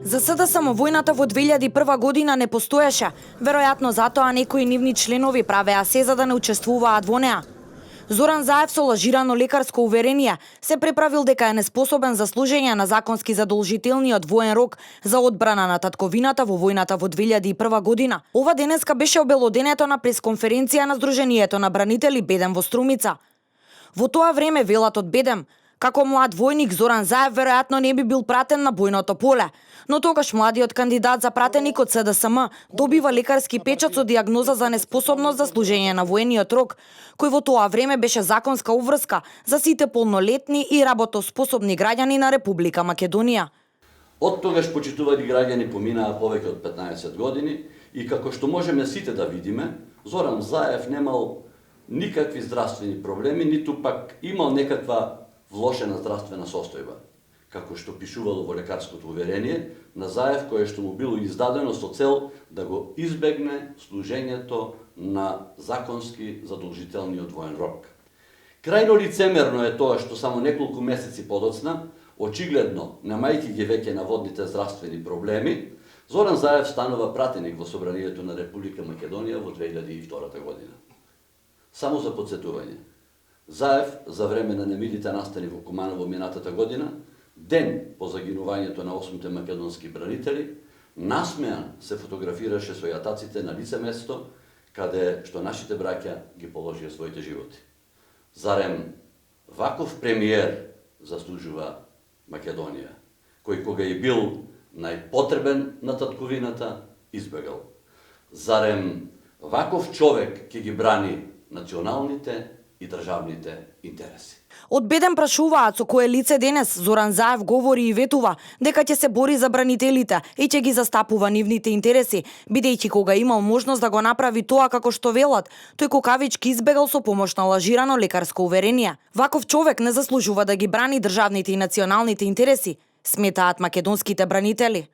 За СДСМ војната во 2001 година не постоеше, веројатно затоа некои нивни членови правеа се за да не учествуваат во неа. Зоран Заев со лажирано лекарско уверение се преправил дека е неспособен за служење на законски задолжителниот воен рок за одбрана на татковината во војната во 2001 година. Ова денеска беше обелоденето на пресконференција на Сдруженијето на бранители Бедем во Струмица. Во тоа време, велат од Бедем, како млад војник Зоран Заев веројатно не би бил пратен на бојното поле, но тогаш младиот кандидат за пратеник од СДСМ добива лекарски печат со диагноза за неспособност за служење на воениот рок, кој во тоа време беше законска обврска за сите полнолетни и работоспособни граѓани на Република Македонија. Од тогаш, почитувани граѓани, поминаа повеќе од 15 години и како што можеме сите да видиме, Зоран Заев немал никакви здравствени проблеми, ниту пак имал некаква влошена здравствена состојба, како што пишувало во лекарското уверение на Заев, кое што му било издадено со цел да го избегне служењето на законски задолжителниот воен рок. Крајно лицемерно е тоа што само неколку месеци подоцна, очигледно немајќи ги веќе наводните здравствени проблеми, Зоран Заев станува пратеник во Собранието на Република Македонија во 2002 година. Само за подсетување, Заев за време на немилите настани во Куманово минатата година, ден по загинувањето на 8 македонски бранители, насмеан се фотографираше со јатаците на лице место каде што нашите браќа ги положија своите животи. Зарем ваков премиер заслужува Македонија, кој кога е бил најпотребен на татковината, избегал. Зарем ваков човек ќе ги брани националните и државните интереси. Од Бедем прашуваат со кое лице денес Зоран Заев говори и ветува дека ќе се бори за бранителите и ќе ги застапува нивните интереси, бидејќи кога имал можност да го направи тоа како што велат, тој кукавички избегал со помош на лажирано лекарско уверение. Ваков човек не заслужува да ги брани државните и националните интереси, сметаат македонските бранители.